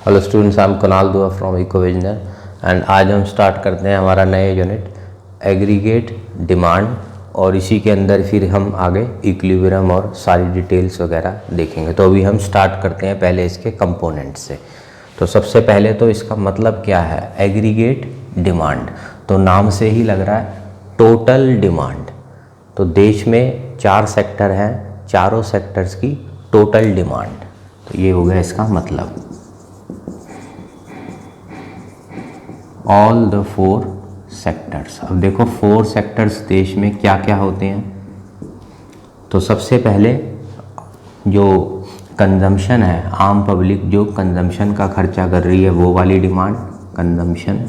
Hello students, I am Kunal दुआ from eco विजनर and आज हम स्टार्ट करते हैं हमारा नया यूनिट एग्रीगेट डिमांड। और इसी के अंदर फिर हम आगे इक्विलिब्रियम और सारी डिटेल्स वगैरह देखेंगे। तो अभी हम स्टार्ट करते हैं पहले इसके कंपोनेंट से। तो सबसे पहले तो इसका मतलब क्या है एग्रीगेट डिमांड। तो नाम से ही लग रहा है टोटल डिमांड। तो देश में 4 सेक्टर हैं, चारों सेक्टर्स की टोटल डिमांड। तो ये हो गया इसका मतलब ऑल द 4 सेक्टर्स। अब देखो 4 सेक्टर्स देश में क्या क्या होते हैं। तो सबसे पहले जो कंजम्पशन है, आम पब्लिक जो कंजम्पशन का खर्चा कर रही है वो वाली डिमांड कंजम्पशन।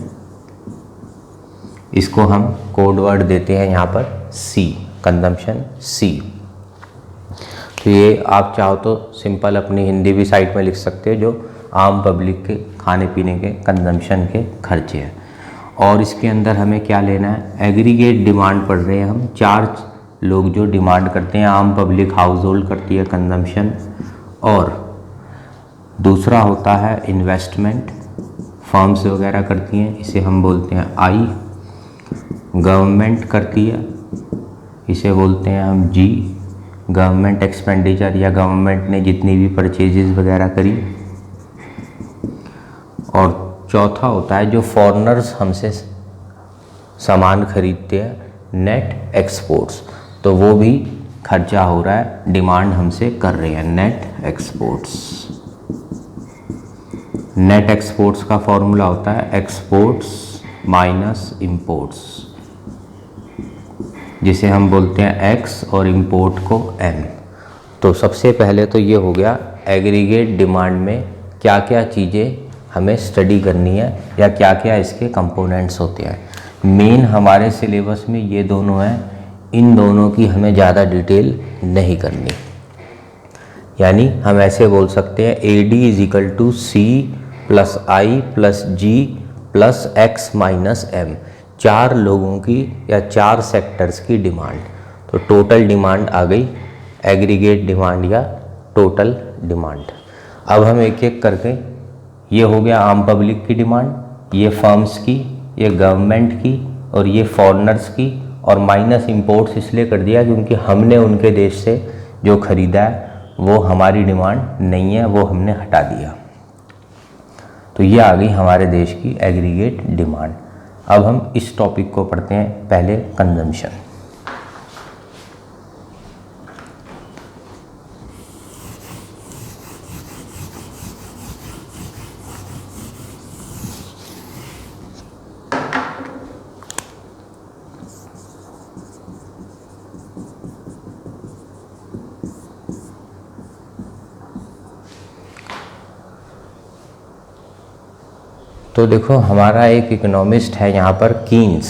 इसको हम कोड वर्ड देते हैं यहाँ पर सी, कंजम्पशन सी। तो ये आप चाहो तो सिंपल अपनी हिंदी भी साइड में लिख सकते हो, जो आम पब्लिक के खाने पीने के कंजम्पशन के खर्चे हैं। और इसके अंदर हमें क्या लेना है, एग्रीगेट डिमांड पढ़ रहे हैं हम। 4 लोग जो डिमांड करते हैं, आम पब्लिक हाउस होल्ड करती है कंजम्पशन। और दूसरा होता है इन्वेस्टमेंट, फर्म्स वगैरह करती हैं, इसे हम बोलते हैं आई। गवर्नमेंट करती है, इसे बोलते हैं हम जी, गवर्नमेंट एक्सपेंडिचर या गवर्नमेंट ने जितनी भी परचेजेस वगैरह करी। और चौथा होता है जो फॉरेनर्स हमसे सामान खरीदते हैं, नेट एक्सपोर्ट्स। तो वो भी खर्चा हो रहा है, डिमांड हमसे कर रहे हैं, नेट एक्सपोर्ट्स। नेट एक्सपोर्ट्स का फॉर्मूला होता है एक्सपोर्ट्स माइनस इंपोर्ट्स, जिसे हम बोलते हैं एक्स और इंपोर्ट को एम। तो सबसे पहले तो ये हो गया एग्रीगेट डिमांड में क्या क्या चीज़ें हमें स्टडी करनी है या क्या क्या इसके कंपोनेंट्स होते हैं। मेन हमारे सिलेबस में ये दोनों हैं, इन दोनों की हमें ज़्यादा डिटेल नहीं करनी। यानी हम ऐसे बोल सकते हैं AD is equal to C plus I plus G plus X minus M. 4 लोगों की या 4 सेक्टर्स की डिमांड। तो टोटल डिमांड आ गई, एग्रीगेट डिमांड या टोटल डिमांड। अब हम एक एक करके, ये हो गया आम पब्लिक की डिमांड, ये फर्म्स की, ये गवर्नमेंट की और ये फॉरेनर्स की। और माइनस इंपोर्ट्स इसलिए कर दिया क्योंकि हमने उनके देश से जो ख़रीदा है वो हमारी डिमांड नहीं है, वो हमने हटा दिया। तो ये आ गई हमारे देश की एग्रीगेट डिमांड। अब हम इस टॉपिक को पढ़ते हैं, पहले कंजम्पशन। तो देखो हमारा एक इकोनॉमिस्ट है यहाँ पर कीन्स।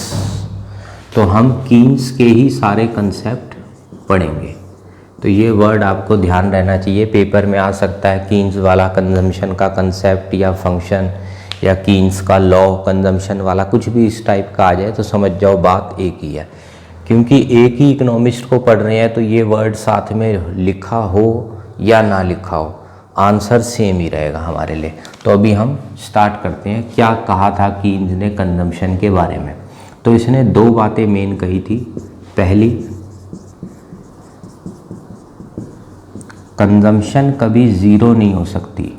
तो हम कीन्स के ही सारे कंसेप्ट पढ़ेंगे। तो ये वर्ड आपको ध्यान रहना चाहिए, पेपर में आ सकता है कीन्स वाला कंजम्पशन का कंसेप्ट या फंक्शन, या कीन्स का लॉ कंजम्पशन वाला, कुछ भी इस टाइप का आ जाए तो समझ जाओ बात एक ही है। क्योंकि एक ही इकोनॉमिस्ट को पढ़ रहे हैं तो ये वर्ड साथ में लिखा हो या ना लिखा हो, आंसर सेम ही रहेगा हमारे लिए। तो अभी हम स्टार्ट करते हैं। क्या कहा था कीन्स ने कंजम्पशन के बारे में। तो इसने 2 बातें मेन कही थी। पहली, कंजम्पशन कभी ज़ीरो नहीं हो सकती,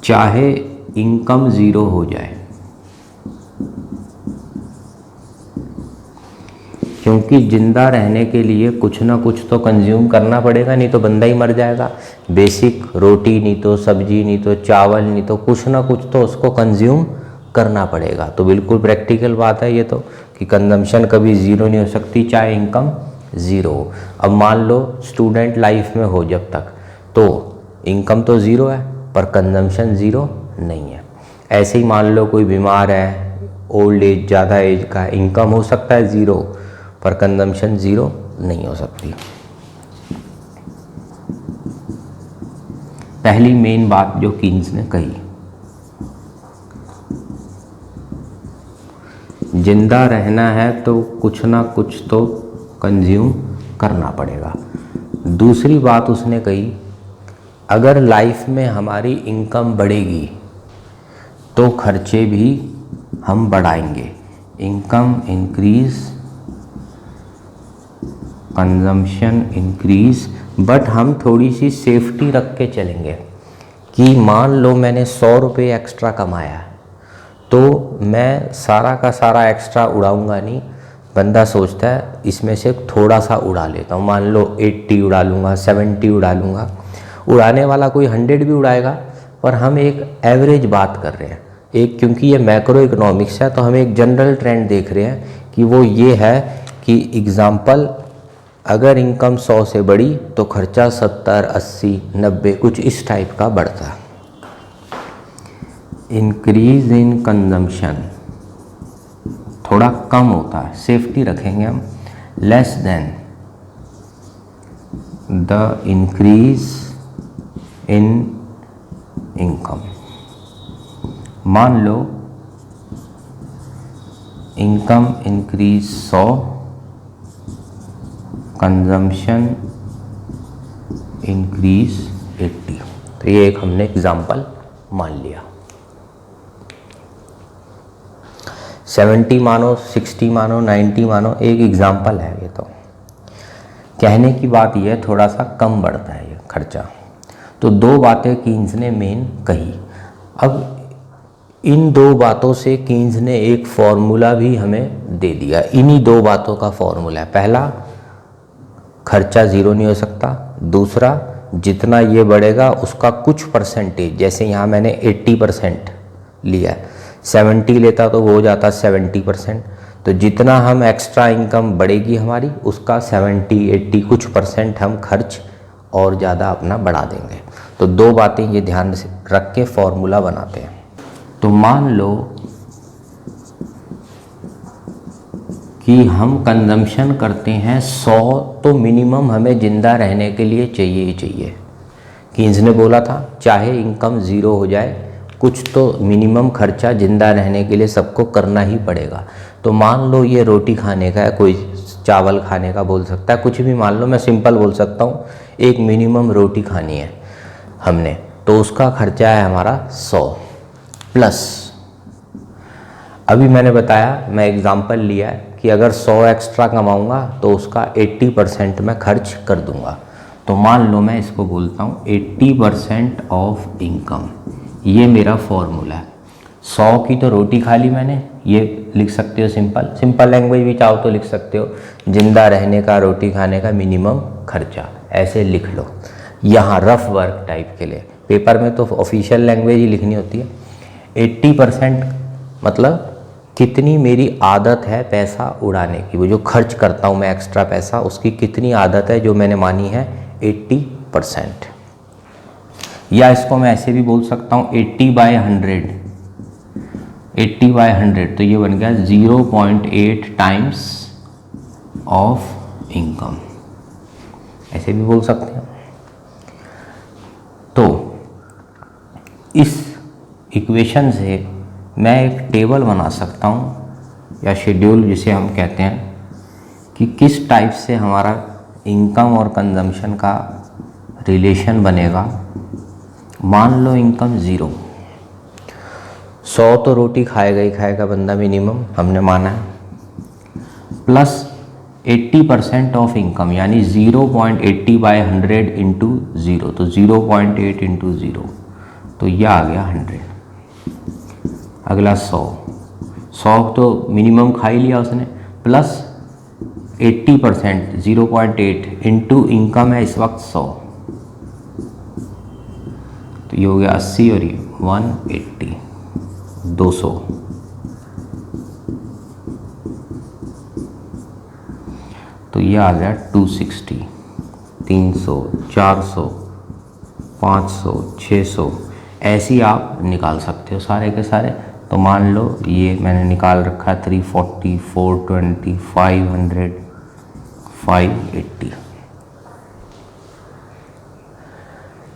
चाहे इनकम ज़ीरो हो जाए। क्योंकि ज़िंदा रहने के लिए कुछ ना कुछ तो कंज्यूम करना पड़ेगा, नहीं तो बंदा ही मर जाएगा। बेसिक रोटी नहीं तो सब्जी, नहीं तो चावल, नहीं तो कुछ ना कुछ तो उसको कंज्यूम करना पड़ेगा। तो बिल्कुल प्रैक्टिकल बात है ये तो, कि कंजम्पशन कभी ज़ीरो नहीं हो सकती, चाहे इनकम ज़ीरो हो। अब मान लो स्टूडेंट लाइफ में हो जब तक, तो इनकम तो ज़ीरो है पर कंजम्पशन ज़ीरो नहीं है। ऐसे ही मान लो कोई बीमार है, ओल्ड एज, ज़्यादा एज का, इनकम हो सकता है ज़ीरो पर कंजम्पशन ज़ीरो नहीं हो सकती। पहली मेन बात जो कीन्स ने कही, जिंदा रहना है तो कुछ ना कुछ तो कंज्यूम करना पड़ेगा। दूसरी बात उसने कही अगर लाइफ में हमारी इनकम बढ़ेगी तो खर्चे भी हम बढ़ाएंगे। Income increase, consumption increase, but हम थोड़ी सी सेफ्टी रख के चलेंगे कि मान लो मैंने 100 रुपये एक्स्ट्रा कमाया तो मैं सारा का सारा एक्स्ट्रा उड़ाऊंगा नहीं। बंदा सोचता है इसमें से थोड़ा सा उड़ा लेता हूँ, मान लो 80 उड़ा लूँगा, 70 उड़ा लूँगा। उड़ाने वाला कोई 100 भी उड़ाएगा, पर हम एक एवरेज बात कर रहे हैं। एक, क्योंकि ये मैक्रो इकोनॉमिक्स है तो हम एक जनरल ट्रेंड देख रहे हैं कि वो ये है कि एग्ज़ाम्पल, अगर इनकम 100 से बढ़ी तो खर्चा 70, 80, 90 कुछ इस टाइप का बढ़ता है। इंक्रीज इन कंजम्पशन थोड़ा कम होता है, सेफ्टी रखेंगे हम, less than the increase in income. मान लो इनकम इंक्रीज 100, कंजम्पशन इंक्रीज 80। तो ये एक हमने एग्जाम्पल मान लिया। 70 मानो, 60 मानो, 90 मानो, एक एग्जाम्पल है ये। तो कहने की बात ये थोड़ा सा कम बढ़ता है ये खर्चा। तो दो बातें कीन्स ने मेन कही। अब इन दो बातों से कीन्स ने एक फॉर्मूला भी हमें दे दिया। इन्हीं दो बातों का फॉर्मूला है। पहला, खर्चा ज़ीरो नहीं हो सकता। दूसरा, जितना ये बढ़ेगा उसका कुछ परसेंटेज, जैसे यहाँ मैंने 80% लिया है, 70 लेता तो वो हो जाता 70%। तो जितना हम एक्स्ट्रा इनकम बढ़ेगी हमारी, उसका 70, 80 कुछ परसेंट हम खर्च और ज़्यादा अपना बढ़ा देंगे। तो दो बातें ये ध्यान से रख के फॉर्मूला बनाते हैं। तो मान लो कि हम कंजम्पशन करते हैं 100, तो मिनिमम हमें ज़िंदा रहने के लिए चाहिए ही चाहिए। कीन्स ने बोला था चाहे इनकम ज़ीरो हो जाए, कुछ तो मिनिमम खर्चा ज़िंदा रहने के लिए सबको करना ही पड़ेगा। तो मान लो ये रोटी खाने का है, कोई चावल खाने का बोल सकता है, कुछ भी मान लो, मैं सिंपल बोल सकता हूँ, एक मिनिमम रोटी खानी है हमने, तो उसका खर्चा है हमारा 100 प्लस। अभी मैंने बताया, मैं एग्जांपल लिया है कि अगर 100 एक्स्ट्रा कमाऊंगा तो उसका 80% मैं खर्च कर दूंगा। तो मान लो मैं इसको बोलता हूँ 80% ऑफ इनकम, ये मेरा फॉर्मूला है। 100 की तो रोटी खा ली मैंने, ये लिख सकते हो सिंपल लैंग्वेज भी चाहो तो लिख सकते हो, जिंदा रहने का रोटी खाने का मिनिमम खर्चा, ऐसे लिख लो। यहाँ रफ वर्क टाइप के लिए, पेपर में तो ऑफिशियल लैंग्वेज ही लिखनी होती है। 80% मतलब कितनी मेरी आदत है पैसा उड़ाने की, वो जो खर्च करता हूँ मैं एक्स्ट्रा पैसा, उसकी कितनी आदत है जो मैंने मानी है 80%। या इसको मैं ऐसे भी बोल सकता हूँ 80/100, 80/100, तो ये बन गया 0.8 टाइम्स ऑफ इनकम, ऐसे भी बोल सकते हैं। तो इस इक्वेशन से मैं एक टेबल बना सकता हूँ, या शेड्यूल जिसे हम कहते हैं, कि किस टाइप से हमारा इनकम और कंजम्पशन का रिलेशन बनेगा। मान लो इनकम 0, 100 तो रोटी खाएगा ही खाएगा बंदा मिनिमम, हमने माना है, प्लस 80% ऑफ इनकम यानी 0.80/100 इंटू 0, तो 0.8 इंटू 0, तो यह आ गया 100। अगला 100 तो मिनिमम खा ही लिया उसने, प्लस 80% 0.8 इंटू इनकम है इस वक्त 100, तो ये हो गया 80 और ये 180, 200। तो ये आ गया 260, 300, 400, 500, 600, ऐसे ही आप निकाल सकते हो सारे के सारे। तो मान लो ये मैंने निकाल रखा है 340, 420, 500, 580।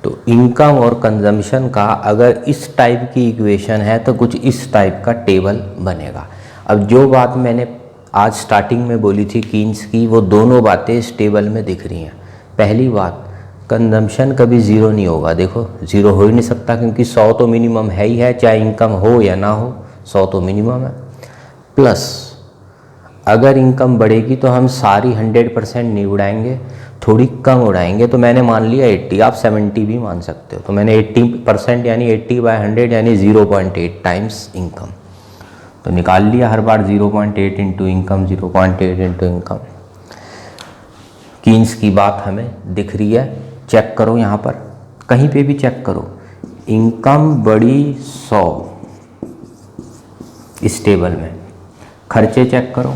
तो इनकम और कंजम्पशन का अगर इस टाइप की इक्वेशन है तो कुछ इस टाइप का टेबल बनेगा। अब जो बात मैंने आज स्टार्टिंग में बोली थी कीन्स की, वो दोनों बातें इस टेबल में दिख रही हैं। पहली बात, कंजम्पशन कभी ज़ीरो नहीं होगा। देखो ज़ीरो हो ही नहीं सकता, क्योंकि 100 तो मिनिमम है ही है, चाहे इनकम हो या ना हो, 100 तो मिनिमम है। प्लस अगर इनकम बढ़ेगी तो हम सारी 100% नहीं उड़ाएंगे, थोड़ी कम उड़ाएंगे। तो मैंने मान लिया 80, आप 70 भी मान सकते हो। तो मैंने 80% यानी 80/100 यानी 0.8 टाइम्स इनकम। तो निकाल लिया हर बार 0.8 into income, 0.8 into income. Keynes की बात हमें दिख रही है, चेक करो यहाँ पर, कहीं पे भी चेक करो। इनकम बढ़ी 100 इस टेबल में, खर्चे चेक करो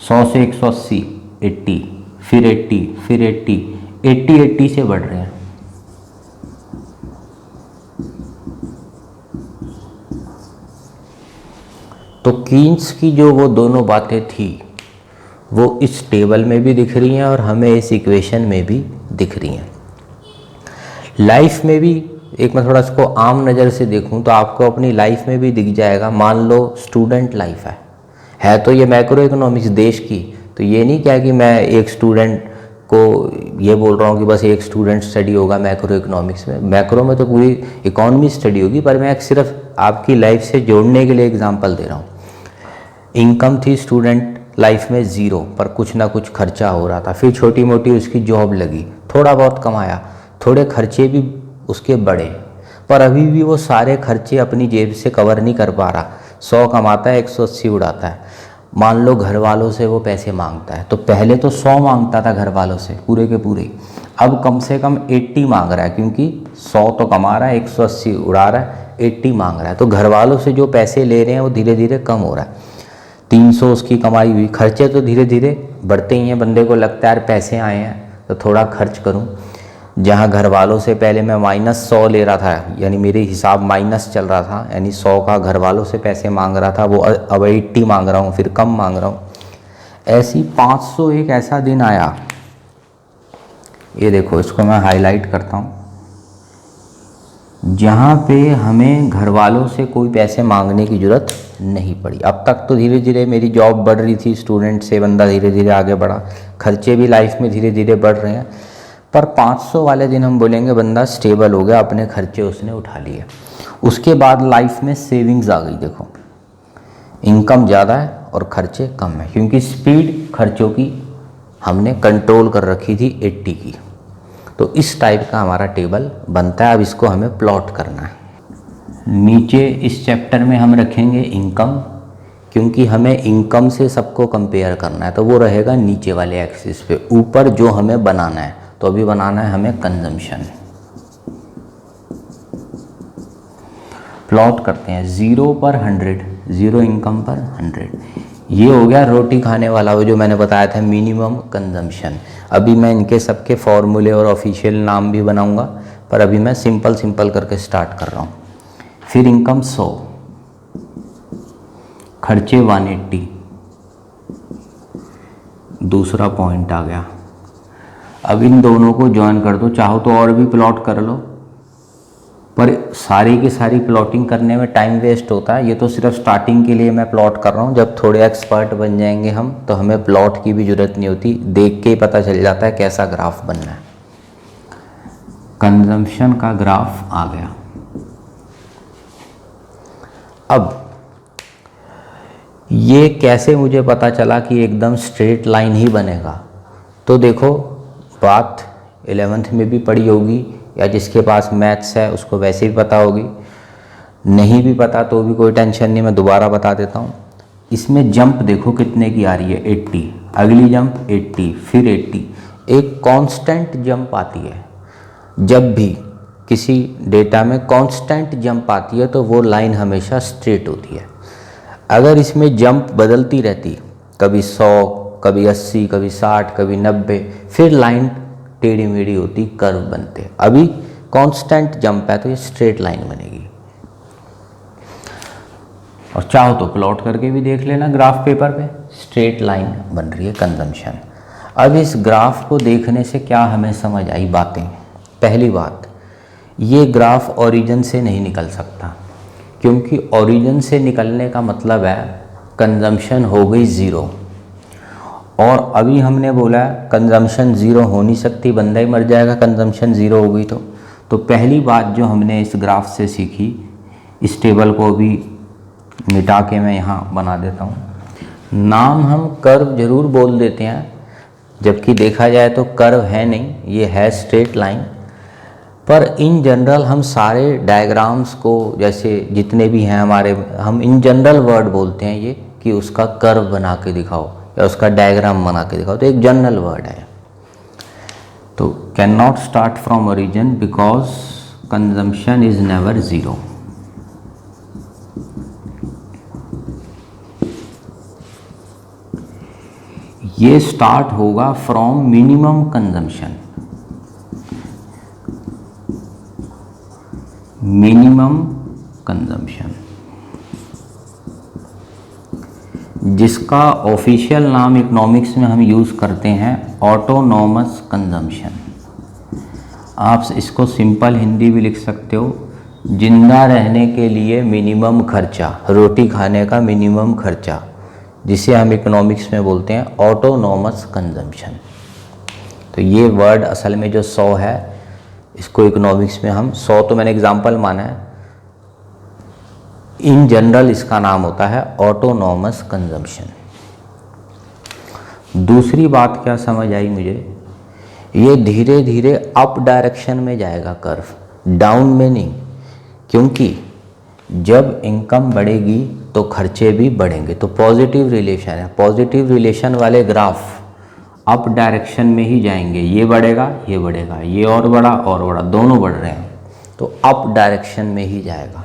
100 से 180, 80, फिर 80, फिर 80, 80 से बढ़ रहे हैं। तो कीन्स की जो वो दोनों बातें थी वो इस टेबल में भी दिख रही हैं और हमें इस इक्वेशन में भी दिख रही हैं। लाइफ में भी एक मैं थोड़ा इसको आम नज़र से देखूं तो आपको अपनी लाइफ में भी दिख जाएगा। मान लो स्टूडेंट लाइफ है तो ये मैक्रो इकोनॉमिक्स देश की, तो ये नहीं क्या कि मैं एक स्टूडेंट को ये बोल रहा हूँ कि बस एक स्टूडेंट स्टडी होगा मैक्रो इकोनॉमिक्स में। मैक्रो में तो पूरी इकोनॉमी स्टडी होगी, पर मैं सिर्फ आपकी लाइफ से जोड़ने के लिए एग्जांपल दे रहा हूँ। इनकम थी स्टूडेंट लाइफ में 0, पर कुछ ना कुछ खर्चा हो रहा था, फिर छोटी मोटी उसकी जॉब लगी, थोड़ा बहुत कमाया, थोड़े खर्चे भी उसके बढ़े, पर अभी भी वो सारे खर्चे अपनी जेब से कवर नहीं कर पा रहा। 100 कमाता है, 180 उड़ाता है। मान लो घर वालों से वो पैसे मांगता है, तो पहले तो 100 मांगता था घर वालों से पूरे के पूरे, अब कम से कम 80 मांग रहा है, क्योंकि 100 तो कमा रहा है, 180 उड़ा रहा है, 80 मांग रहा है। तो घर वालों से जो पैसे ले रहे हैं वो धीरे धीरे कम हो रहा है। 300 उसकी कमाई हुई, खर्चे तो धीरे धीरे बढ़ते ही हैं। बंदे को लगता है यार पैसे आए हैं तो थोड़ा खर्च करूं। जहां घर वालों से पहले मैं -100 ले रहा था, यानी मेरे हिसाब माइनस चल रहा था, यानी 100 का घर वालों से पैसे मांग रहा था, वो अब 80 मांग रहा हूँ, फिर कम मांग रहा हूँ। ऐसी 500 एक ऐसा दिन आया, ये देखो इसको मैं हाईलाइट करता हूँ, जहाँ पे हमें घर वालों से कोई पैसे मांगने की ज़रूरत नहीं पड़ी। अब तक तो धीरे धीरे मेरी जॉब बढ़ रही थी, स्टूडेंट से बंदा धीरे धीरे आगे बढ़ा, खर्चे भी लाइफ में धीरे धीरे बढ़ रहे हैं। पर 500 वाले दिन हम बोलेंगे बंदा स्टेबल हो गया, अपने खर्चे उसने उठा लिए। उसके बाद लाइफ में सेविंग्स आ गई। देखो इनकम ज़्यादा है और खर्चे कम है, क्योंकि स्पीड खर्चों की हमने कंट्रोल कर रखी थी 80 की। तो इस टाइप का हमारा टेबल बनता है। अब इसको हमें प्लॉट करना है। नीचे इस चैप्टर में हम रखेंगे इनकम, क्योंकि हमें इनकम से सबको कंपेयर करना है, तो वो रहेगा नीचे वाले एक्सिस पे। ऊपर जो हमें बनाना है, तो अभी बनाना है हमें कंजम्पशन। प्लॉट करते हैं 0 पर 100, 0 इनकम पर 100। ये हो गया रोटी खाने वाला, वो जो मैंने बताया था मिनिमम कंजम्पशन। अभी मैं इनके सबके फॉर्मूले और ऑफिशियल नाम भी बनाऊंगा, पर अभी मैं सिंपल करके स्टार्ट कर रहा हूँ। फिर इनकम 100, खर्चे 180, दूसरा पॉइंट आ गया। अब इन दोनों को ज्वाइन कर दो, चाहो तो और भी प्लॉट कर लो, पर सारी की सारी प्लॉटिंग करने में टाइम वेस्ट होता है। ये तो सिर्फ स्टार्टिंग के लिए मैं प्लॉट कर रहा हूँ। जब थोड़े एक्सपर्ट बन जाएंगे हम, तो हमें प्लॉट की भी ज़रूरत नहीं होती, देख के ही पता चल जाता है कैसा ग्राफ बनना है। कंजम्पशन का ग्राफ आ गया। अब ये कैसे मुझे पता चला कि एकदम स्ट्रेट लाइन ही बनेगा? तो देखो बात 11th में भी पढ़ी होगी, या जिसके पास मैथ्स है उसको वैसे भी पता होगी, नहीं भी पता तो भी कोई टेंशन नहीं, मैं दोबारा बता देता हूँ। इसमें जंप देखो कितने की आ रही है, 80, अगली जंप 80, फिर 80। एक कांस्टेंट जंप आती है। जब भी किसी डेटा में कांस्टेंट जंप आती है तो वो लाइन हमेशा स्ट्रेट होती है। अगर इसमें जंप बदलती रहती, कभी 100, कभी 80, कभी 60, कभी 90, फिर लाइन टेढ़ी मेढ़ी होती, कर्व बनते। अभी कांस्टेंट जंप है तो ये स्ट्रेट लाइन बनेगी। और चाहो तो प्लॉट करके भी देख लेना ग्राफ पेपर पे, स्ट्रेट लाइन बन रही है कंजम्पशन। अब इस ग्राफ को देखने से क्या हमें समझ आई बातें? पहली बात, ये ग्राफ ओरिजिन से नहीं निकल सकता, क्योंकि ओरिजिन से निकलने का मतलब है कंजम्पशन हो गई 0, और अभी हमने बोला कंजम्पशन ज़ीरो हो नहीं सकती, बंदा ही मर जाएगा कंजम्पशन ज़ीरो हो गई तो पहली बात जो हमने इस ग्राफ से सीखी, इस टेबल को भी मिटा के मैं यहाँ बना देता हूँ। नाम हम कर्व जरूर बोल देते हैं, जबकि देखा जाए तो कर्व है नहीं, ये है स्ट्रेट लाइन। पर इन जनरल हम सारे डायग्राम्स को, जैसे जितने भी हैं हमारे, हम इन जनरल वर्ड बोलते हैं ये कि उसका कर्व बना के दिखाओ या उसका डायग्राम बना के दिखाओ, तो एक जनरल वर्ड है। तो can not start from origin because consumption is never zero. ये स्टार्ट होगा from minimum consumption, minimum consumption, जिसका ऑफिशियल नाम इकोनॉमिक्स में हम यूज़ करते हैं ऑटोनॉमस कंजम्पशन। आप इसको सिंपल हिंदी भी लिख सकते हो, जिंदा रहने के लिए मिनिमम खर्चा, रोटी खाने का मिनिमम खर्चा, जिसे हम इकोनॉमिक्स में बोलते हैं ऑटोनॉमस कंजम्पशन। तो ये वर्ड असल में जो 100 है, इसको इकोनॉमिक्स में हम 100 तो मैंने एग्जांपल माना है, इन जनरल इसका नाम होता है ऑटोनॉमस कंजम्पशन। दूसरी बात क्या समझ आई मुझे, ये धीरे धीरे अप डायरेक्शन में जाएगा कर्व, डाउन में नहीं, क्योंकि जब इनकम बढ़ेगी तो खर्चे भी बढ़ेंगे। तो पॉजिटिव रिलेशन है, पॉजिटिव रिलेशन वाले ग्राफ अप डायरेक्शन में ही जाएंगे, ये बढ़ेगा, ये और बड़ा दोनों बढ़ रहे हैं, तो अप डायरेक्शन में ही जाएगा।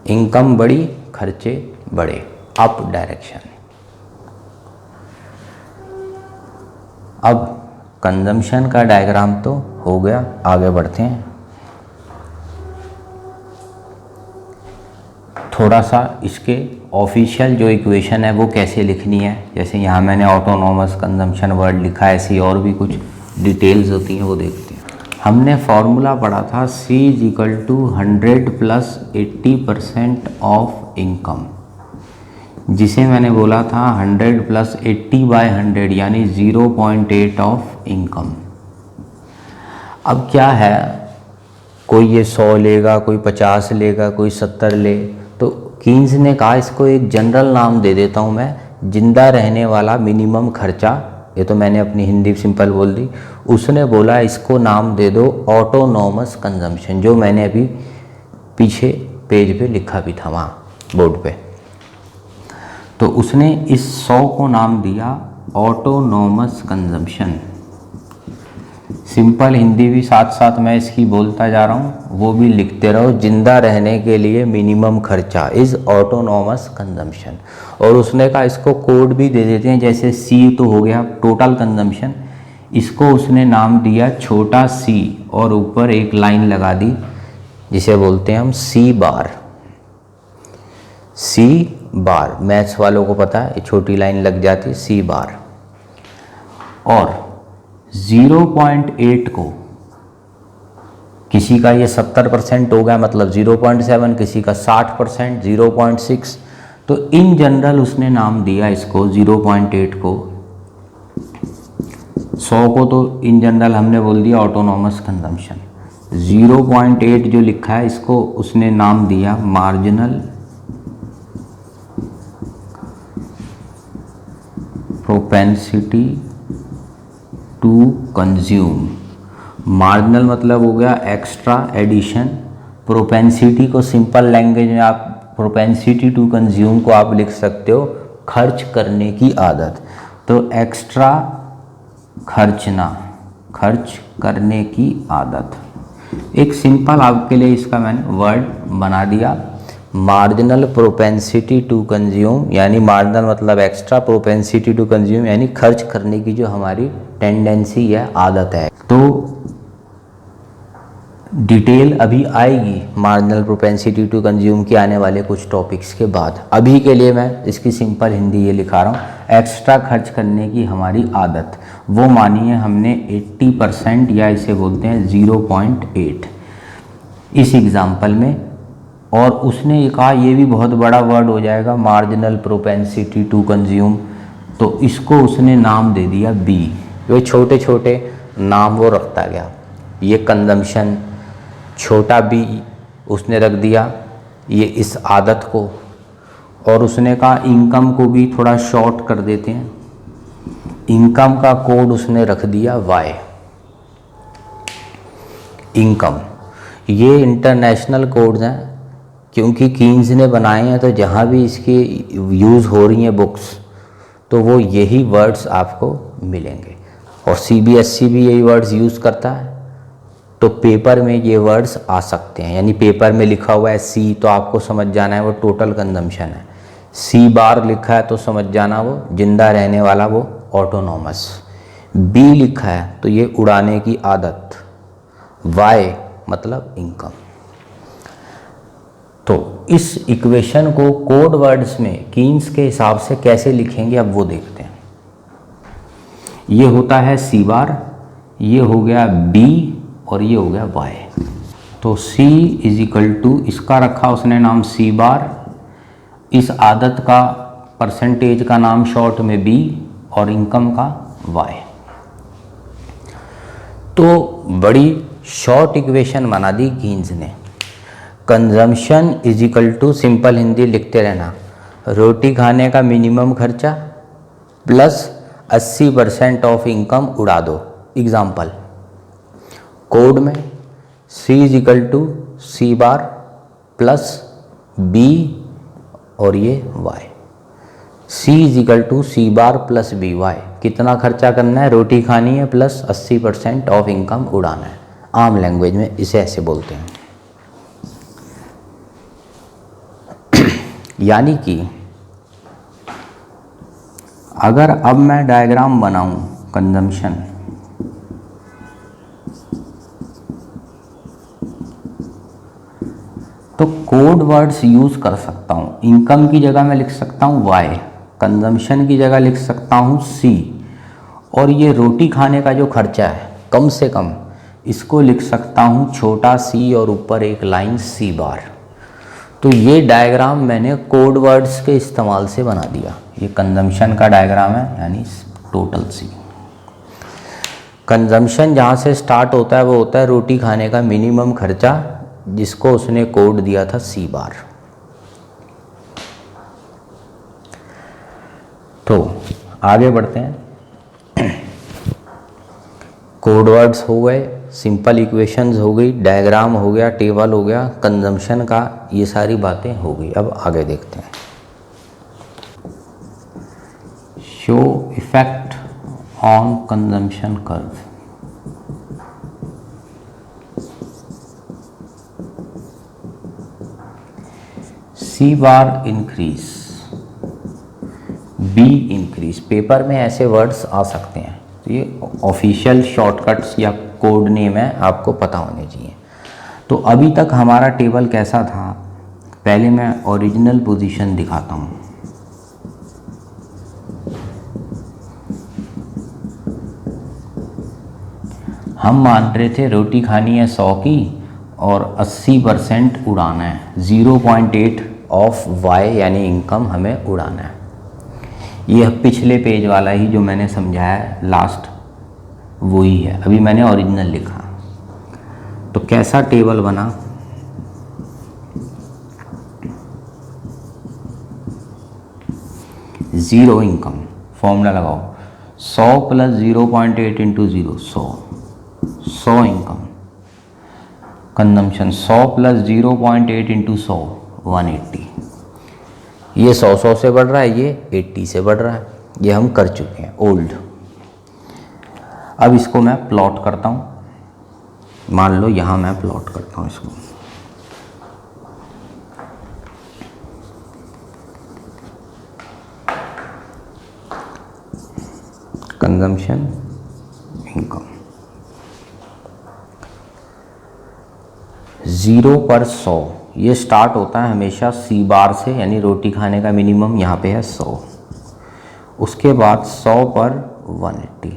इनकम बढ़ी, खर्चे बढ़े, अप डायरेक्शन। अब कंजम्पशन का डायग्राम तो हो गया, आगे बढ़ते हैं। थोड़ा सा इसके ऑफिशियल जो इक्वेशन है वो कैसे लिखनी है, जैसे यहाँ मैंने ऑटोनॉमस कंजम्पशन वर्ड लिखा है, ऐसी और भी कुछ डिटेल्स होती हैं, वो देखते हैं। हमने फॉर्मूला पढ़ा था C = 100 + 80% ऑफ इनकम, जिसे मैंने बोला था 100 + 80/100 यानी 0.8 ऑफ इनकम। अब क्या है, कोई ये 100 लेगा, कोई 50 लेगा, कोई 70 ले, तो कीन्स ने कहा इसको एक जनरल नाम दे देता हूँ मैं, जिंदा रहने वाला मिनिमम खर्चा। ये तो मैंने अपनी हिंदी सिंपल बोल दी, उसने बोला इसको नाम दे दो ऑटोनॉमस कंजम्पशन, जो मैंने अभी पीछे पेज पे लिखा भी था वहाँ बोर्ड पे। तो उसने इस 100 को नाम दिया ऑटोनॉमस कंजम्पशन। सिंपल हिंदी भी साथ साथ मैं इसकी बोलता जा रहा हूँ, वो भी लिखते रहो, जिंदा रहने के लिए मिनिमम खर्चा इज़ ऑटोनॉमस कंजम्पशन। और उसने कहा इसको कोड भी दे देते हैं, जैसे C तो हो गया टोटल कंजम्पशन, इसको उसने नाम दिया छोटा c और ऊपर एक लाइन लगा दी जिसे बोलते हैं हम C बार। C बार मैथ्स वालों को पता है, ये छोटी लाइन लग जाती है C बार। और 0.8 को, किसी का ये 70% हो गया मतलब 0.7, किसी का 60% 0.6, तो इन जनरल उसने नाम दिया इसको 0.8 को। 100 को तो इन जनरल हमने बोल दिया ऑटोनॉमस कंजम्पशन। 0.8 जो लिखा है इसको उसने नाम दिया marginal propensity to consume. Marginal मतलब हो गया एक्स्ट्रा एडिशन, प्रोपेंसिटी को सिंपल लैंग्वेज में आप प्रोपेंसिटी टू कंज्यूम को आप लिख सकते हो खर्च करने की आदत। तो एक्स्ट्रा खर्चना, खर्च करने की आदत, एक सिंपल आपके लिए इसका मैंने वर्ड बना दिया मार्जिनल प्रोपेंसिटी टू कंज्यूम, यानी मार्जिनल मतलब एक्स्ट्रा, प्रोपेंसिटी टू कंज्यूम यानी खर्च करने की जो हमारी टेंडेंसी है, आदत है। तो डिटेल अभी आएगी मार्जिनल प्रोपेंसिटी टू कंज्यूम के आने वाले कुछ टॉपिक्स के बाद। अभी के लिए मैं इसकी सिंपल हिंदी ये लिखा रहा हूँ एक्स्ट्रा खर्च करने की हमारी आदत, वो मानिए हमने 80% या इसे बोलते हैं 0.8 इस एग्जाम्पल में। और उसने ये कहा, ये भी बहुत बड़ा वर्ड हो जाएगा, मार्जिनल प्रोपेंसिटी टू कंज्यूम, तो इसको उसने नाम दे दिया बी। वे छोटे छोटे नाम वो रखता गया, ये कंजम्पशन, छोटा बी उसने रख दिया ये इस आदत को, और उसने कहा इनकम को भी थोड़ा शॉर्ट कर देते हैं, इनकम का कोड उसने रख दिया वाई। इनकम, ये इंटरनेशनल कोड्स हैं क्योंकि कीन्स ने बनाए हैं, तो जहाँ भी इसकी यूज़ हो रही हैं बुक्स तो वो यही वर्ड्स आपको मिलेंगे। और सीबीएसई भी यही वर्ड्स यूज़ करता है, तो पेपर में ये वर्ड्स आ सकते हैं। यानी पेपर में लिखा हुआ है सी, तो आपको समझ जाना है वो टोटल कंजम्पशन है। सी बार लिखा है तो समझ जाना वो जिंदा रहने वाला, वो ऑटोनॉमस। बी लिखा है तो ये उड़ाने की आदत, वाई मतलब इनकम। तो इस इक्वेशन को कोड वर्ड्स में कीन्स के हिसाब से कैसे लिखेंगे अब वो देखते हैं। ये होता है सी बार, ये हो गया बी और ये हो गया वाई। तो सी इज इक्वल टू, इसका रखा उसने नाम सी बार, इस आदत का परसेंटेज का नाम शॉर्ट में बी और इनकम का वाई। तो बड़ी शॉर्ट इक्वेशन बना दी कीन्स ने। Consumption is equal to, simple Hindi लिखते रहना, रोटी खाने का मिनिमम खर्चा प्लस 80% ऑफ इनकम उड़ा दो। एग्जाम्पल कोड में C is equal to C bar plus B और ये y। C is equal to C bar plus B Y. कितना खर्चा करना है, रोटी खानी है प्लस 80% ऑफ इनकम उड़ाना है। आम लैंग्वेज में इसे ऐसे बोलते हैं। यानी कि अगर अब मैं डायग्राम बनाऊं कंजम्पशन, तो कोड वर्ड्स यूज़ कर सकता हूँ। इनकम की जगह मैं लिख सकता हूँ वाई, कंजम्पशन की जगह लिख सकता हूँ सी, और ये रोटी खाने का जो खर्चा है कम से कम, इसको लिख सकता हूँ छोटा सी और ऊपर एक लाइन सी बार। तो ये डायग्राम मैंने कोड वर्ड्स के इस्तेमाल से बना दिया। ये कंजम्पशन का डायग्राम है, यानी टोटल सी। कंजम्पशन जहाँ से स्टार्ट होता है वो होता है रोटी खाने का मिनिमम खर्चा, जिसको उसने कोड दिया था सी बार। तो आगे बढ़ते हैं। कोड वर्ड्स हो गए, सिंपल इक्वेशंस हो गई, डायग्राम हो गया, टेबल हो गया, कंजम्पशन का ये सारी बातें हो गई। अब आगे देखते हैं। Show effect on consumption curve. C bar increase, B increase. Paper में ऐसे वर्ड्स आ सकते हैं, तो ये ऑफिशियल शॉर्टकट्स या कोड नेम है, आपको पता होने चाहिए। तो अभी तक हमारा टेबल कैसा था, पहले मैं ओरिजिनल पोजीशन दिखाता हूँ। हम मान रहे थे रोटी खानी है 100 की और 80% उड़ाना है, 0.8 ऑफ वाई यानी इनकम हमें उड़ाना है। ये पिछले पेज वाला ही जो मैंने समझाया है लास्ट, वही है। अभी मैंने ओरिजिनल लिखा। तो कैसा टेबल बना, ज़ीरो इनकम, फॉर्मूला लगाओ, 100 plus 0.8 into 0, 100 income. Consumption 100 plus 0.8 into 100, 180। ये 100 से बढ़ रहा है, ये 80 से बढ़ रहा है, ये हम कर चुके हैं ओल्ड। अब इसको मैं प्लॉट करता हूँ, मान लो यहाँ मैं प्लॉट करता हूँ इसको। कंजम्पशन इनकम 0 पर 100, ये स्टार्ट होता है हमेशा सी बार से, यानी रोटी खाने का मिनिमम यहाँ पे है 100, उसके बाद 100 पर 180,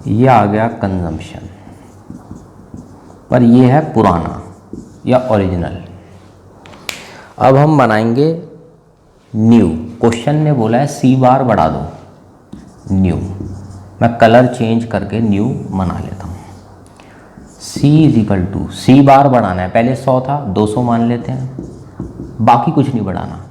ये आ गया कंजम्पशन। पर ये है पुराना या ओरिजिनल। अब हम बनाएंगे न्यू। क्वेश्चन ने बोला है सी बार बढ़ा दो, न्यू। मैं कलर चेंज करके न्यू बना लेता हूँ। C is equal to, C बार बढ़ाना है, पहले 100 था 200 मान लेते हैं, बाकी कुछ नहीं बढ़ाना।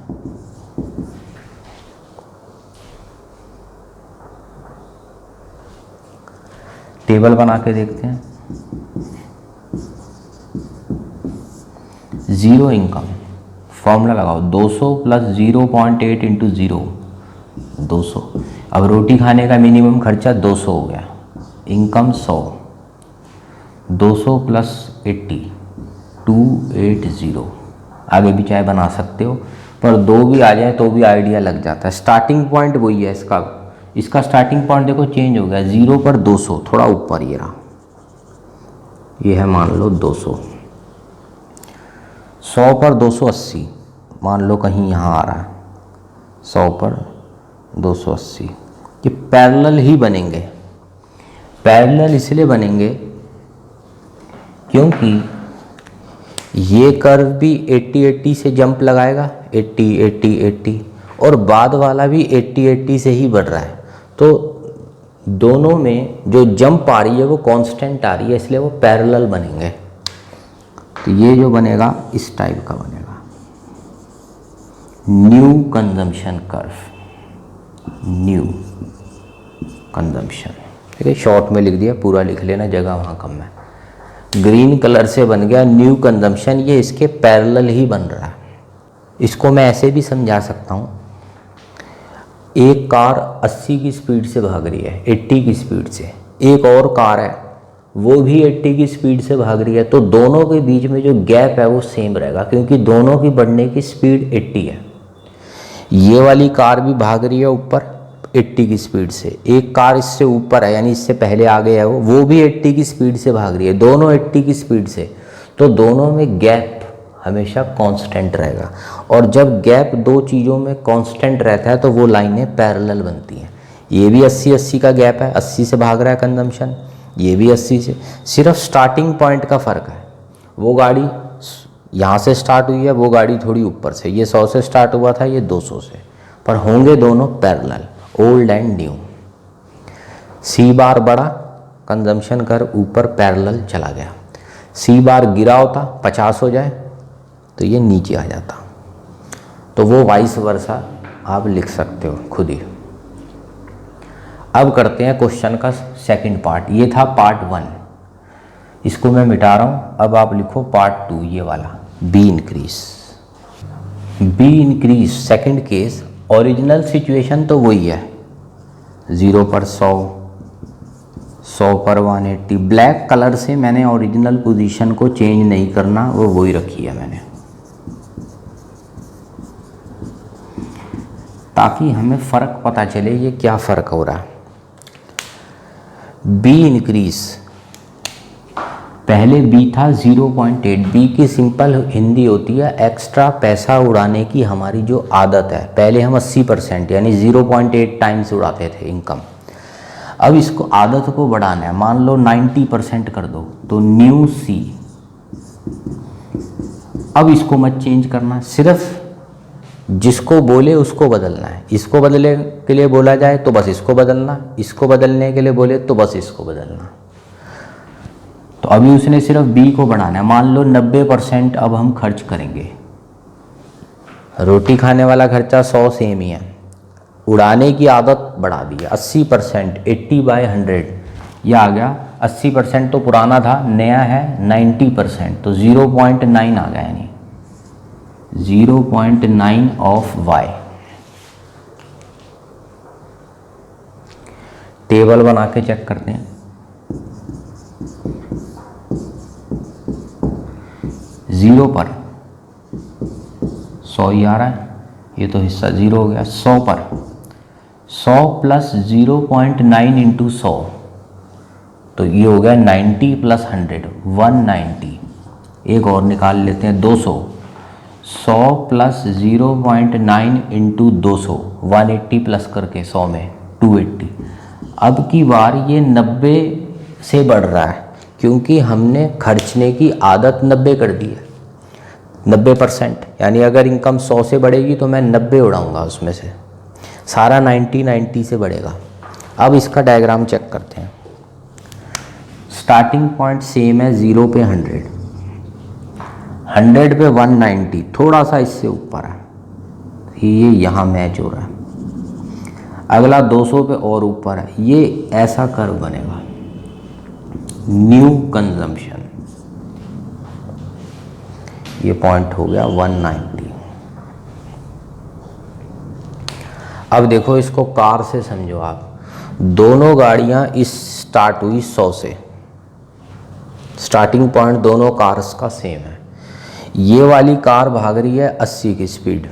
टेबल बना के देखते हैं। जीरो इनकम, फॉर्मूला लगाओ 200 प्लस 0.8 इंटू 0, 200। अब रोटी खाने का मिनिमम खर्चा 200 हो गया, इनकम 100, 200 प्लस 80, 280। आगे भी चाहे बना सकते हो, पर दो भी आ जाए तो भी आइडिया लग जाता है। स्टार्टिंग पॉइंट वही है इसका स्टार्टिंग पॉइंट देखो चेंज हो गया, 0 पर 200, थोड़ा ऊपर ये रहा, ये है मान लो 200। 100 पर 280 मान लो कहीं यहाँ आ रहा है, 100 पर 280। ये पैरेलल ही बनेंगे। पैरेलल इसलिए बनेंगे क्योंकि ये कर्व भी 80-80 से जंप लगाएगा, 80-80-80, और बाद वाला भी 80-80 से ही बढ़ रहा है। तो दोनों में जो जंप आ रही है वो कांस्टेंट आ रही है, इसलिए वो पैरेलल बनेंगे। तो ये जो बनेगा इस टाइप का बनेगा, new consumption curve, new consumption. ठीक है, शॉर्ट में लिख दिया, पूरा लिख लेना, जगह वहाँ कम है। ग्रीन कलर से बन गया न्यू कंजम्पशन, ये इसके पैरेलल ही बन रहा है। इसको मैं ऐसे भी समझा सकता हूँ, एक कार 80 की स्पीड से भाग रही है, 80 की स्पीड से, एक और कार है वो भी 80 की स्पीड से भाग रही है, तो दोनों के बीच में जो गैप है वो सेम रहेगा, क्योंकि दोनों की बढ़ने की स्पीड 80 है। ये वाली कार भी भाग रही है ऊपर 80 की स्पीड से, एक कार इससे ऊपर है यानी इससे पहले आ गया है वो भी 80 की स्पीड से भाग रही है, दोनों 80 की स्पीड से, तो दोनों में गैप हमेशा कांस्टेंट रहेगा। और जब गैप दो चीज़ों में कांस्टेंट रहता है तो वो लाइनें पैरेलल बनती हैं। ये भी 80-80 का गैप है, 80 से भाग रहा है कंजम्पशन, ये भी 80 से, सिर्फ स्टार्टिंग पॉइंट का फ़र्क है। वो गाड़ी यहाँ से स्टार्ट हुई है, वो गाड़ी थोड़ी ऊपर से, ये 100 से स्टार्ट हुआ था, ये 200 से, पर होंगे दोनों पैरेलल, ओल्ड एंड न्यू। सी बार बढ़ा, कंजम्पशन कर ऊपर पैरेलल चला गया। सी बार गिरा होता 50 हो जाए तो ये नीचे आ जाता। तो वो वाइस वर्सा आप लिख सकते हो खुद ही। अब करते हैं क्वेश्चन का सेकंड पार्ट। ये था पार्ट 1, इसको मैं मिटा रहा हूँ। अब आप लिखो पार्ट 2, ये वाला, be increase. B increase second case, original situation तो वही है, 0 पर 100, 100 पर 180। ब्लैक कलर से मैंने ओरिजिनल पोजीशन को चेंज नहीं करना, वो वही रखी है मैंने, ताकि हमें फ़र्क पता चले ये क्या फ़र्क हो रहा है। बी इंक्रीज, पहले बी था 0.8। बी की सिंपल हिंदी होती है एक्स्ट्रा पैसा उड़ाने की हमारी जो आदत है। पहले हम 80% यानी 0.8 टाइम्स उड़ाते थे इनकम। अब इसको आदत को बढ़ाना है, मान लो 90% कर दो, तो न्यू सी। अब इसको मत चेंज करना, सिर्फ जिसको बोले उसको बदलना है। इसको बदलने के लिए बोला जाए तो बस इसको बदलना, इसको बदलने के लिए बोले तो बस इसको बदलना। तो अभी उसने सिर्फ बी को बढ़ाना है। मान लो 90% अब हम खर्च करेंगे, रोटी खाने वाला खर्चा 100 सेम ही है, उड़ाने की आदत बढ़ा दी है 80%, 80/100 ये आ गया। 80% तो पुराना था, नया है 90%, तो 0.9 आ गया, यानी 0.9 ऑफ y। टेबल बना के चेक करते हैं। 0 पर 100 ही आ रहा है, ये तो हिस्सा 0 हो गया। 100 पर 100 प्लस 0.9 इंटू 100, तो ये हो गया 90 प्लस 100, 190। एक और निकाल लेते हैं, 200। 100 प्लस 0.9 इंटू 200, 180 प्लस करके 100 में 280। अब की बार ये 90 से बढ़ रहा है क्योंकि हमने खर्चने की आदत 90 कर दी है, 90%। यानी अगर इनकम 100 से बढ़ेगी तो मैं 90 उड़ाऊँगा, उसमें से सारा 90 से बढ़ेगा। अब इसका डायग्राम चेक करते हैं। स्टार्टिंग पॉइंट सेम है, 0 पे 100, 100 पे 190, थोड़ा सा इससे ऊपर है, ये यहाँ मैच हो रहा है। अगला 200 पे और ऊपर है, ये ऐसा कर्व बनेगा, न्यू कंजम्पशन। ये पॉइंट हो गया 190। अब देखो इसको कार से समझो आप, दोनों गाड़ियां इस स्टार्ट हुई 100 से, स्टार्टिंग पॉइंट दोनों कार्स का सेम है। ये वाली कार भाग रही है 80 की स्पीड,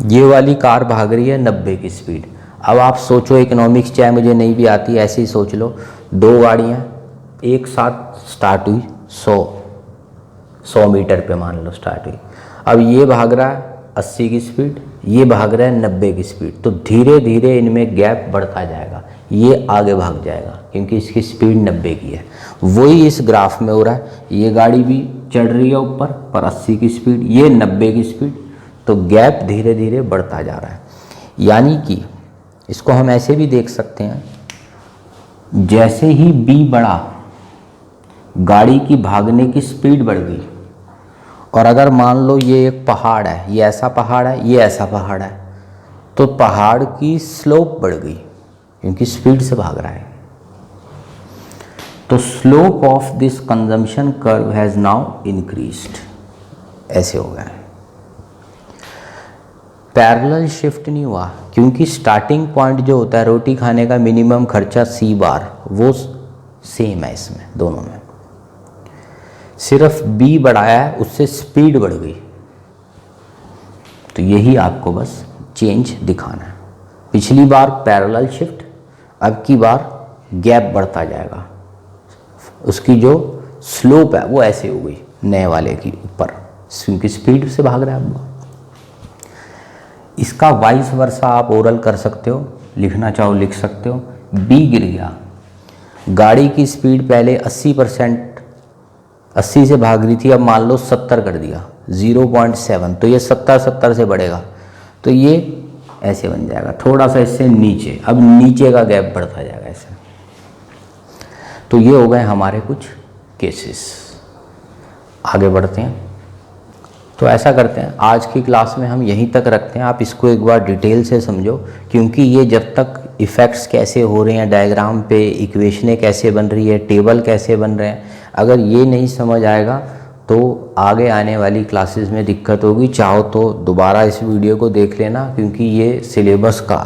ये वाली कार भाग रही है 90 की स्पीड। अब आप सोचो, इकोनॉमिक्स चाहे मुझे नहीं भी आती, ऐसे ही सोच लो, दो गाड़ियाँ एक साथ स्टार्ट हुई 100 मीटर पे मान लो स्टार्ट हुई। अब ये भाग रहा है 80 की स्पीड, ये भाग रहा है 90 की स्पीड, तो धीरे धीरे इनमें गैप बढ़ता जाएगा, ये आगे भाग जाएगा क्योंकि इसकी स्पीड 90 की है। वही इस ग्राफ में हो रहा है, ये गाड़ी भी चढ़ रही है ऊपर पर 80 की स्पीड, ये 90 की स्पीड, तो गैप धीरे धीरे बढ़ता जा रहा है। यानी कि इसको हम ऐसे भी देख सकते हैं, जैसे ही बी बढ़ा, गाड़ी की भागने की स्पीड बढ़ गई। और अगर मान लो ये एक पहाड़ है, ये ऐसा पहाड़ है, ये ऐसा पहाड़ है, तो पहाड़ की स्लोप बढ़ गई क्योंकि स्पीड से भाग रहा है। तो slope of this consumption curve has now increased, ऐसे हो गया है। पैरेलल शिफ्ट नहीं हुआ क्योंकि स्टार्टिंग पॉइंट जो होता है रोटी खाने का मिनिमम खर्चा C बार, वो सेम है इसमें दोनों में, सिर्फ B बढ़ाया है, उससे स्पीड बढ़ गई। तो यही आपको बस चेंज दिखाना है। पिछली बार पैरेलल शिफ्ट, अब की बार गैप बढ़ता जाएगा, उसकी जो स्लोप है वो ऐसे हो गई नए वाले की ऊपर क्योंकि स्पीड से भाग रहा है। अब इसका वाइस वर्सा आप ओरल कर सकते हो, लिखना चाहो लिख सकते हो। बी गिर गया, गाड़ी की स्पीड पहले 80 से भाग रही थी, अब मान लो 70 कर दिया, 0.7, तो ये 70 से बढ़ेगा, तो ये ऐसे बन जाएगा, थोड़ा सा इससे नीचे, अब नीचे का गैप बढ़ता जाएगा ऐसे। तो ये हो गए हमारे कुछ केसेस। आगे बढ़ते हैं। तो ऐसा करते हैं, आज की क्लास में हम यहीं तक रखते हैं। आप इसको एक बार डिटेल से समझो क्योंकि ये जब तक इफ़ेक्ट्स कैसे हो रहे हैं डायग्राम पे, इक्वेशनें कैसे बन रही है, टेबल कैसे बन रहे हैं, अगर ये नहीं समझ आएगा तो आगे आने वाली क्लासेस में दिक्कत होगी। चाहो तो दोबारा इस वीडियो को देख लेना क्योंकि ये सिलेबस का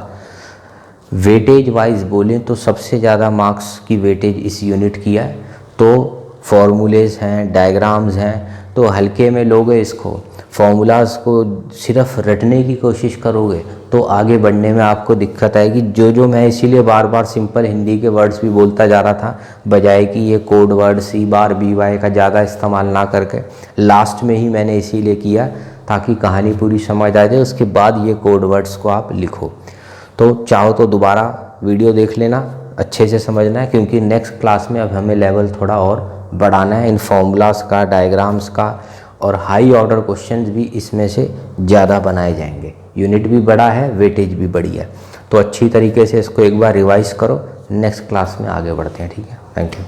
वेटेज वाइज बोलें तो सबसे ज़्यादा मार्क्स की वेटेज इस यूनिट की है। तो फॉर्मूलेज हैं, डायग्राम्स हैं, तो हल्के में लोगे इसको, फॉर्मूलाज को सिर्फ रटने की कोशिश करोगे तो आगे बढ़ने में आपको दिक्कत आएगी। जो मैं इसीलिए बार बार सिंपल हिंदी के वर्ड्स भी बोलता जा रहा था, बजाय कि ये कोड वर्ड C बार B वाई का ज़्यादा इस्तेमाल ना करके लास्ट में ही मैंने इसीलिए किया ताकि कहानी पूरी समझ आ जाए, उसके बाद ये कोड वर्ड्स को आप लिखो। तो चाहो तो दोबारा वीडियो देख लेना, अच्छे से समझना है क्योंकि नेक्स्ट क्लास में अब हमें लेवल थोड़ा और बढ़ाना है इन फॉर्मूलाज का, डायग्राम्स का, और हाई ऑर्डर क्वेश्चंस भी इसमें से ज़्यादा बनाए जाएंगे। यूनिट भी बड़ा है, वेटेज भी बड़ी है, तो अच्छी तरीके से इसको एक बार रिवाइज करो। नेक्स्ट क्लास में आगे बढ़ते हैं, ठीक है। Thank you.